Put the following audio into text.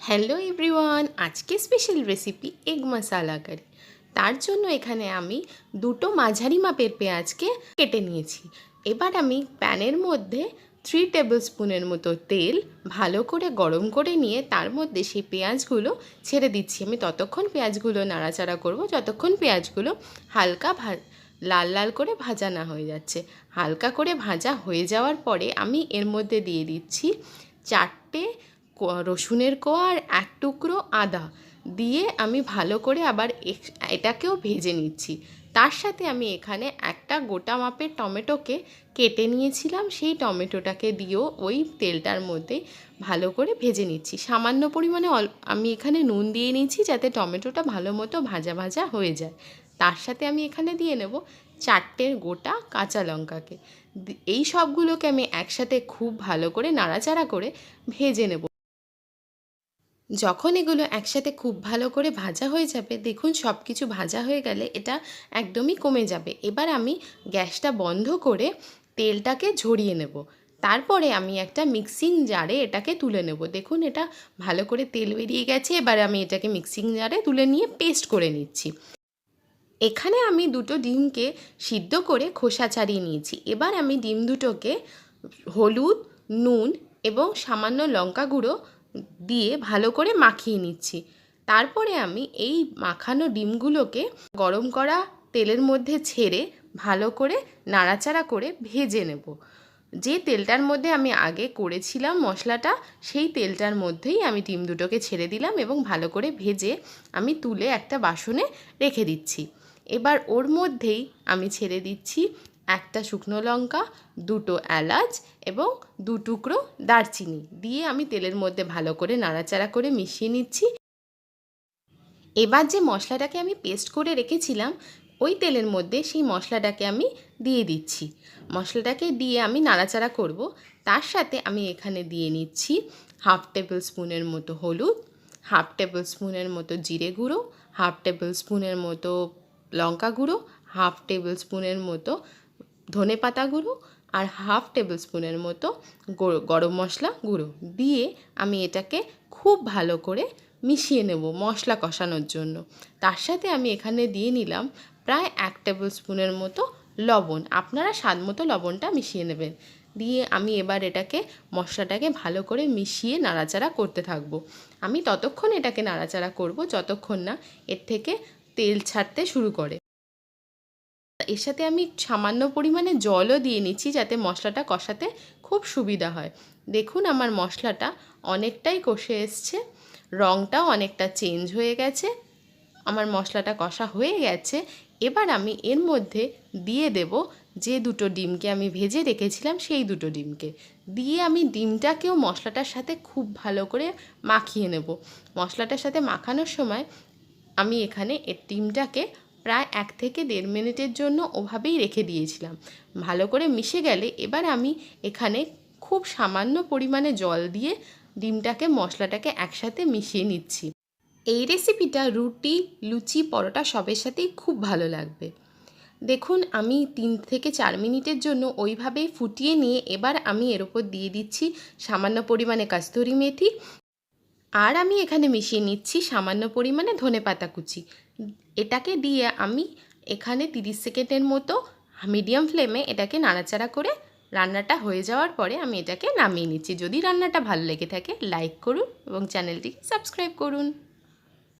Hello everyone, আজকে special recipe egg মশালা কারি। তার জন্য এখানে আমি দুটো মাঝারি মাপের পেঁয়াজকে কেটে নিয়েছি। এবার আমি প্যানের মধ্যে 3 টেবিল স্পুনের মতো তেল ভালো করে গরম করে নিয়ে তার মধ্যে সেই পেঁয়াজগুলো ছেড়ে দিচ্ছি। আমি ততক্ষণ পেঁয়াজগুলো নাড়াচাড়া করব যতক্ষণ পেঁয়াজগুলো হালকা লাল লাল করে ভাজা না হয়ে যাচ্ছে। হালকা করে ভাজা হয়ে যাওয়ার পরে আমি এর মধ্যে দিয়ে দিচ্ছি 4টে রসুনের কোয়া আর 1 টুকরো আদা দিয়ে আমি ভালো করে আবার এটাকেও ভেজে নিচ্ছি। তার সাথে আমি এখানে একটা গোটা মাপের টমেটোকে কেটে নিয়েছিলাম, সেই টমেটোটাকে দিয়েও ওই তেলটার মধ্যে ভালো করে ভেজে নিচ্ছি। সামান্য পরিমাণে আমি এখানে নুন দিয়ে নিচ্ছি যাতে টমেটোটা ভালো মতো ভাজা ভাজা হয়ে যায়। তার সাথে আমি এখানে দিয়ে নেব 4টে গোটা কাঁচা লঙ্কাকে। এই সবগুলোকে আমি একসাথে খুব ভালো করে নাড়াচাড়া করে ভেজে নেব। যখন এগুলো একসাথে খুব ভালো করে ভাজা হয়ে যাবে, দেখুন সব কিছু ভাজা হয়ে গেলে এটা একদমই কমে যাবে। এবার আমি গ্যাসটা বন্ধ করে তেলটাকে ঝরিয়ে নেব। তারপরে আমি একটা মিক্সিং জারে এটাকে তুলে নেব। দেখুন এটা ভালো করে তেল বেরিয়ে গেছে। এবার আমি এটাকে মিক্সিং জারে তুলে নিয়ে পেস্ট করে নিচ্ছি। এখানে আমি দুটো ডিমকে সিদ্ধ করে খোসা ছাড়িয়ে নিয়েছি। এবার আমি ডিম দুটোকে হলুদ, নুন এবং সামান্য লঙ্কা গুঁড়ো দিয়ে ভালো করে মাখিয়ে নিচ্ছি। তারপরে আমি এই মাখানো ডিমগুলোকে গরম করা তেলের মধ্যে ছেড়ে ভালো করে নাড়াচাড়া করে ভেজে নেব। যে তেলটার মধ্যে আমি আগে করেছিলাম মশলাটা, সেই তেলটার মধ্যেই আমি ডিম দুটোকে ছেড়ে দিলাম এবং ভালো করে ভেজে আমি তুলে একটা বাসনে রেখে দিচ্ছি। এবার ওর মধ্যেই আমি ছেড়ে দিচ্ছি একটা শুকনো লঙ্কা, দুটো এলাচ এবং 2 টুকরো দারচিনি দিয়ে আমি তেলের মধ্যে ভালো করে নাড়াচাড়া করে মিশিয়ে নিচ্ছি। এবার যে মশলাটাকে আমি পেস্ট করে রেখেছিলাম ওই তেলের মধ্যে সেই মশলাটাকে আমি দিয়ে দিচ্ছি। মশলাটাকে দিয়ে আমি নাড়াচাড়া করব। তার সাথে আমি এখানে দিয়ে নিচ্ছি 1/2 টেবিল স্পুনের মতো হলুদ, 1/2 টেবিল স্পুনের মতো জিরে গুঁড়ো, 1/2 টেবিল স্পুনের মতো লঙ্কা গুঁড়ো, 1/2 টেবিল স্পুনের মতো ধনেপাতা গুঁড়ো আর 1/2 টেবিল স্পুনের মতো গরম মশলা গুঁড়ো দিয়ে আমি এটাকে খুব ভালো করে মিশিয়ে নেব মশলা কষানোর জন্য। তার সাথে আমি এখানে দিয়ে নিলাম প্রায় 1 টেবিল স্পুনের মতো লবণ। আপনারা স্বাদ মতো লবণটা মিশিয়ে নেবেন। দিয়ে আমি এবার এটাকে মশলাটাকে ভালো করে মিশিয়ে নাড়াচাড়া করতে থাকবো। আমি ততক্ষণ এটাকে নাড়াচাড়া করব যতক্ষণ না এর থেকে তেল ছাড়তে শুরু করে। এর সাথে আমি সামান্য পরিমাণে জলও দিয়ে নিচ্ছি যাতে মশলাটা কষাতে খুব সুবিধা হয়। দেখুন আমার মশলাটা অনেকটাই কষে এসছে, রঙটাও অনেকটা চেঞ্জ হয়ে গেছে। আমার মশলাটা কষা হয়ে গেছে। এবার আমি এর মধ্যে দিয়ে দেব যে দুটো ডিমকে আমি ভেজে রেখেছিলাম, সেই দুটো ডিমকে দিয়ে আমি ডিমটাকেও মশলাটার সাথে খুব ভালো করে মাখিয়ে নেব। মশলাটার সাথে মাখানোর সময় আমি এখানে ডিমটাকে প্রায় 1 থেকে 1.5 মিনিটের জন্য ওভাবেই রেখে দিয়েছিলাম। ভালো করে মিশে গেলে এবার আমি এখানে খুব সামান্য পরিমাণে জল দিয়ে ডিমটাকে মশলাটাকে একসাথে মিশিয়ে নিচ্ছি। এই রেসিপিটা রুটি, লুচি, পরোটা সবের সাথেই খুব ভালো লাগবে। দেখুন আমি 3 থেকে 4 মিনিটের জন্য ওইভাবেই ফুটিয়ে নিয়ে এবার আমি এর ওপর দিয়ে দিচ্ছি সামান্য পরিমাণে কাস্তুরি মেথি আর আমি এখানে মিশিয়ে নিচ্ছি সামান্য পরিমাণে ধনেপাতা কুচি। এটাকে দিয়ে আমি এখানে 30 সেকেন্ডের মতো মিডিয়াম ফ্লেমে এটাকে নাড়াচাড়া করে রান্নাটা হয়ে যাওয়ার পরে আমি এটাকে নামিয়ে নিচ্ছি। যদি রান্নাটা ভালো লেগে থাকে লাইক করুন এবং চ্যানেলটিকে সাবস্ক্রাইব করুন।